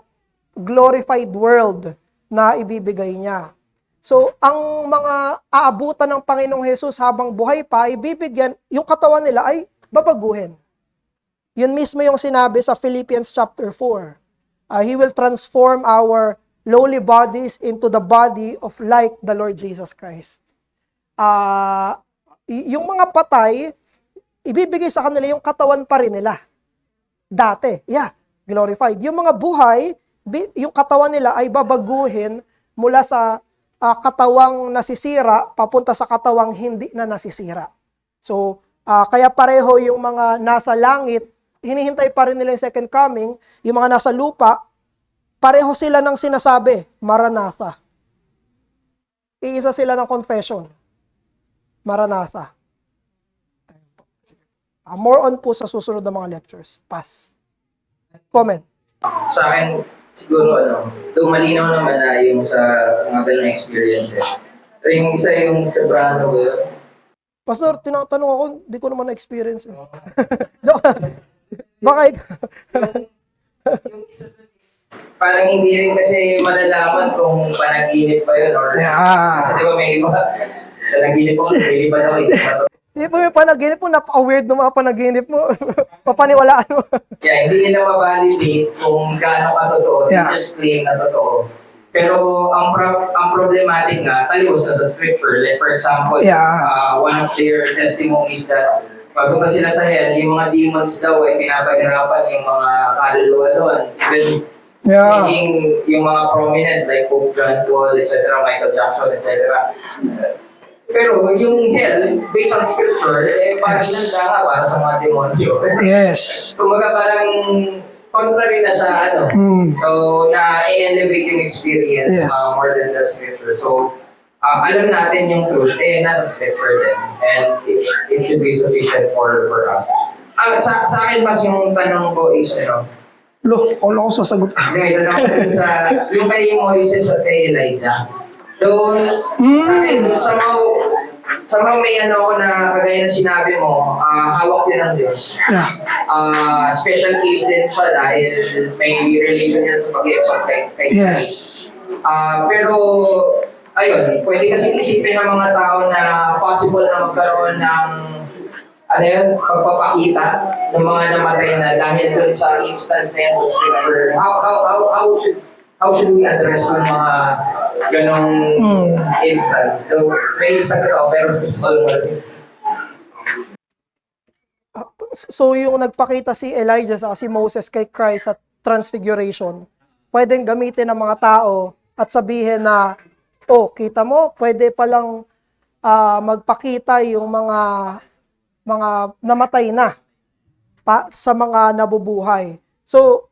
glorified world na ibibigay niya. So, ang mga aabutan ng Panginoong Jesus habang buhay pa, ibibigyan, yung katawan nila ay babaguhin. Yun mismo yung sinabi sa Philippians chapter 4. He will transform our lowly bodies into the body of like the Lord Jesus Christ. Yung mga patay, ibibigay sa kanila yung katawan pa rin nila. Dati, glorified. Yung mga buhay, yung katawan nila ay babaguhin mula sa katawang nasisira papunta sa katawang hindi na nasisira. So, kaya pareho yung mga nasa langit, hinihintay pa rin nila yung second coming, yung mga nasa lupa, pareho sila ng sinasabi, Maranatha. Iisa sila ng confession, Maranatha. More on po sa susunod na mga lectures. Pass. Comment. Sa akin, siguro, though malinaw naman na yung sa mga ganong experiences. Pero yung isa yung sa Brano, Pastor, tinatanong ako, di ko naman na-experience. Baka yung isa dun is, parang hindi rin kasi malalaman kung panaginip pa yun or kasi di ba may iba, panaginip ko, hindi ba daw Sige po yung panaginip mo, napaka-weird ng mga panaginip mo. Papaniwalaan mo. Kaya hindi nila ma-validate kung gaano katotoo, they just claim na totoo. Pero ang problematic nga, taliwas na sa scripture. Like for example, one of their testimonies that pagpunta sila sa hell, yung mga demons daw ay pinapahirapan yung mga kaluluwa doon. Even speaking yung mga prominent like Pope John Paul, etc., Michael Jackson, etc. Pero yung hell, based on scripture, parang nandanga para sa mga demonsyo. Yes. Kumbaga parang contrary na sa So, na-elevate yung experience more than the scripture. So, alam natin yung truth, nasa scripture din. And it should be sufficient for us. Sa akin mas yung tanong ko is, Look, ako sasagot ka. May tanong ko sa, yung kay Moises at kay Elijah. So, sa akin, somehow may ko na kagaya na sinabi mo, hawak yun ng Diyos. Special case din siya dahil may relation yan sa pag-exalt kay Christ. Pero, ayun, pwede kasi isipin ng mga tao na possible na magkaroon ng pagpapakita ng mga namatay na dahil dun sa instance na yan sa scripture. How should we address yung mga ganong instance? So, may sagot ako, pero gusto ko lang. So, yung nagpakita si Elijah sa si Moses kay Christ at transfiguration, pwedeng gamitin ng mga tao at sabihin na, kita mo, pwede palang magpakita yung mga namatay na sa mga nabubuhay. So,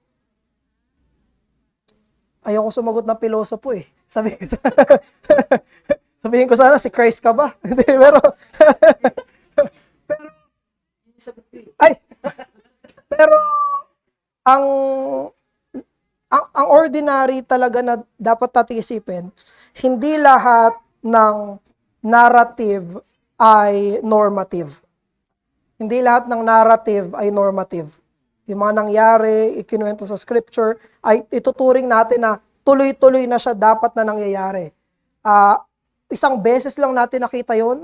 ayaw ko sumagot ng pilosopo Sabihin ko sana, si Christ ka ba? pero ang ordinary talaga na dapat nating isipin, hindi lahat ng narrative ay normative. Hindi lahat ng narrative ay normative. Yung mga nangyari, ikinuwento sa scripture, ay ituturing natin na tuloy-tuloy na siya dapat na nangyayari. Isang beses lang natin nakita yon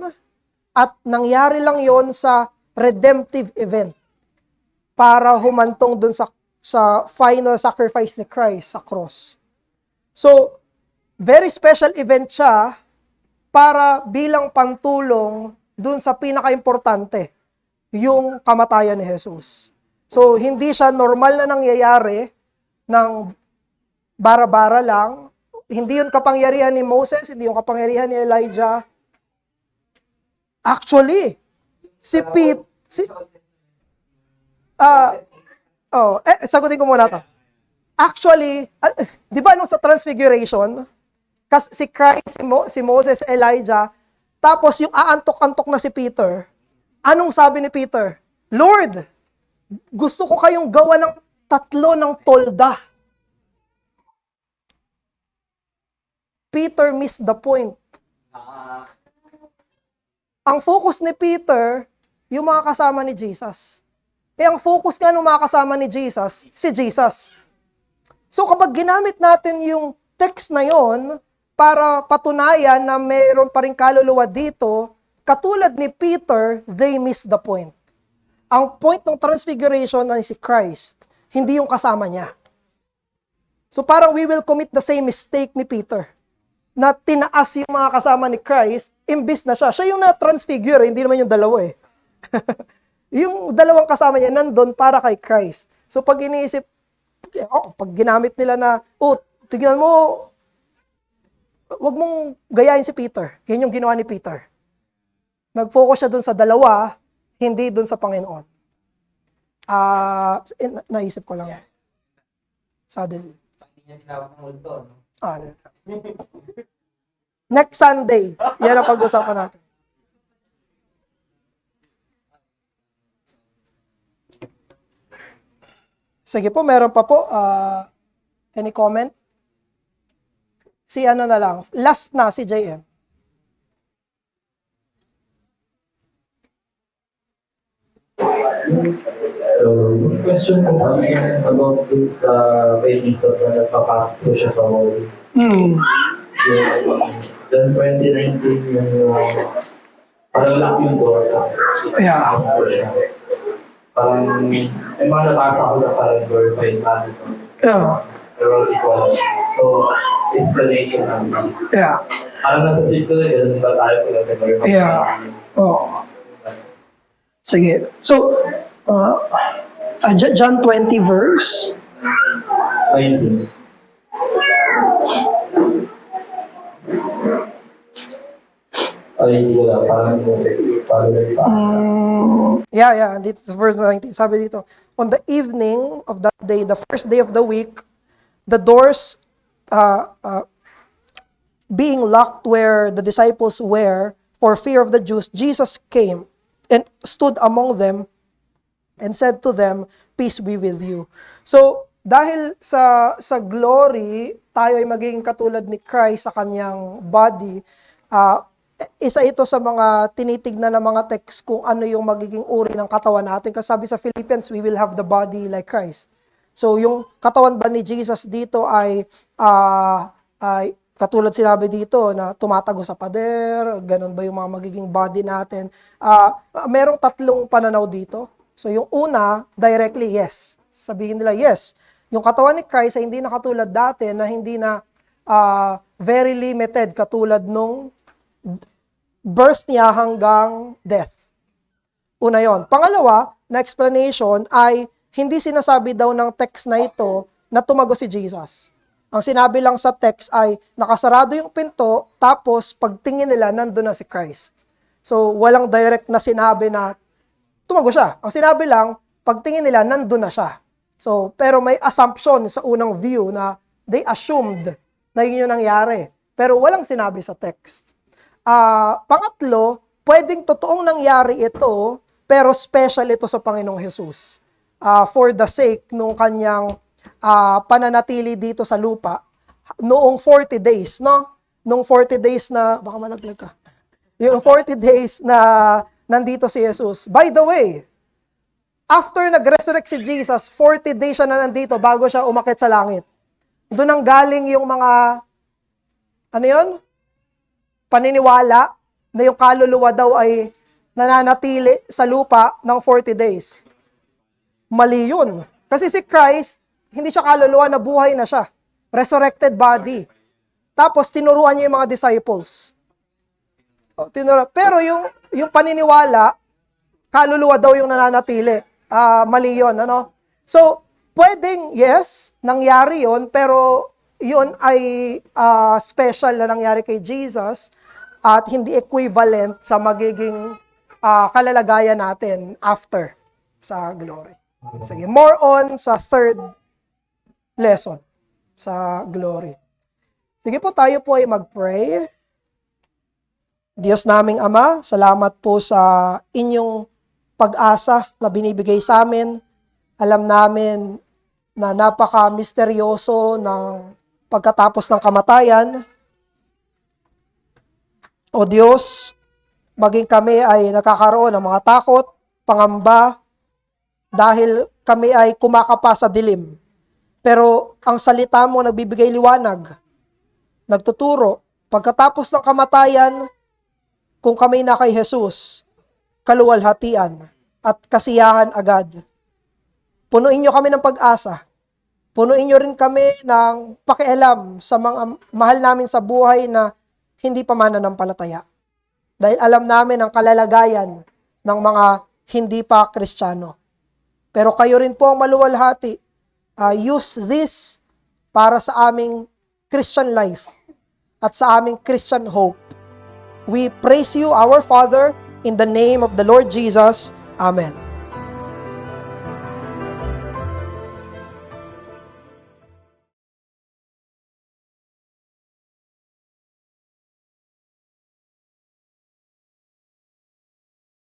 at nangyari lang yon sa redemptive event para humantong dun sa final sacrifice ni Christ sa cross. So, very special event siya para bilang pantulong dun sa pinaka-importante, yung kamatayan ni Jesus. So, hindi siya normal na nangyayari ng bara-bara lang. Hindi yun kapangyarihan ni Moses, hindi yung kapangyarihan ni Elijah. Actually, Si Pete, sagutin ko muna to. Actually, di ba nung sa Transfiguration, si Christ, si Moses, Elijah, tapos yung aantok-antok na si Peter, anong sabi ni Peter? Lord, gusto ko kayong gawa ng 3 ng tolda. Peter missed the point. Ang focus ni Peter, yung mga kasama ni Jesus. Ang focus nga ng mga kasama ni Jesus, si Jesus. So kapag ginamit natin yung text na yon para patunayan na mayroon pa rin kaluluwa dito, katulad ni Peter, they miss the point. Ang point ng Transfiguration ay si Christ, hindi yung kasama niya. So parang we will commit the same mistake ni Peter, na tinaas yung mga kasama ni Christ, imbis na siya. Siya yung na-transfigure, hindi naman yung dalawa eh. Yung dalawang kasama niya nandun para kay Christ. So pag iniisip, pag ginamit nila na, tignan mo, wag mong gayahin si Peter. Yan yung ginawa ni Peter. Nag-focus siya dun sa dalawa, hindi dun sa Panginoon. Naisip ko lang. Suddenly. Hindi niya tinawag ng multo, no? Next Sunday, yan ang pag-usapan natin. Sige po, meron pa po. Any comment? Si ano na lang. Last na, si JM. Question ko kasi about dun sa kay Jesus na nagpa-pass po siya sa mall. Then 2019 yung parang lock yung door, tapos ipapasok po siya. Parang, may mga nabasa ko na parang verified natin. Pero hindi ko alam. So, explanation ng this. Parang nasa street ko na ganun ba tayo kung nasa verified? Sige. So, John 20 verse. 19. Ay, hindi ko lang. Parang Dito sa verse 19. Sabi dito, on the evening of that day, the first day of the week, the doors being locked where the disciples were for fear of the Jews, Jesus came and stood among them and said to them, peace be with you. So, dahil sa glory, tayo ay magiging katulad ni Christ sa kanyang body. Isa ito sa mga tinitignan ng mga text kung ano yung magiging uri ng katawan natin. Kasi sabi sa Philippians, we will have the body like Christ. So, yung katawan ba ni Jesus dito ay katulad sinabi dito na tumatago sa pader, ganun ba yung mga magiging body natin. Merong 3 pananaw dito. So, yung una, directly yes. Sabihin nila yes. Yung katawan ni Christ ay hindi na katulad dati na hindi na very limited katulad nung birth niya hanggang death. Una yon. Pangalawa, na explanation ay hindi sinasabi daw ng text na ito na tumago si Jesus. Ang sinabi lang sa text ay nakasarado yung pinto, tapos pagtingin nila, nandun na si Christ. So, walang direct na sinabi na tumago siya. Ang sinabi lang, pagtingin nila, nandun na siya. So, pero may assumption sa unang view na they assumed na yun yung nangyari. Pero walang sinabi sa text. Pangatlo, pwedeng totoong nangyari ito, pero special ito sa Panginoong Jesus. For the sake nung kanyang pananatili dito sa lupa, noong 40 days, no? Noong 40 days na, baka malaglag ka. Yung 40 days na nandito si Jesus. By the way, after nag-resurrect si Jesus, 40 days siya na nandito bago siya umakyat sa langit. Doon ang galing yung mga, ano yun? Paniniwala na yung kaluluwa daw ay nananatili sa lupa ng 40 days. Mali yun. Kasi si Christ, hindi siya kaluluwa, na buhay na siya. Resurrected body. Tapos tinuruan niya yung mga disciples. Pero yung paniniwala, kaluluwa daw yung nananatili. Mali yun, ano? So, pwedeng, yes, nangyari yun, pero yun ay special na nangyari kay Jesus at hindi equivalent sa magiging kalalagayan natin after sa glory. Sige, more on sa third lesson sa glory. Sige po, tayo po ay mag-pray. Diyos naming Ama, salamat po sa inyong pag-asa na binibigay sa amin. Alam namin na napaka-misteryoso ng pagkatapos ng kamatayan. O Diyos, maging kami ay nakakaroon ng mga takot, pangamba, dahil kami ay kumakapa sa dilim. Pero ang salita mo nagbibigay liwanag, nagtuturo, pagkatapos ng kamatayan, kung kami na kay Jesus, kaluwalhatian at kasiyahan agad. Punuin niyo kami ng pag-asa. Punuin niyo rin kami ng pakialam sa mga mahal namin sa buhay na hindi pa mananampalataya. Dahil alam namin ang kalalagayan ng mga hindi pa Kristiyano. Pero kayo rin po ang maluwalhati. Use this para sa aming Christian life at sa aming Christian hope. We praise you, our Father, in the name of the Lord Jesus. Amen.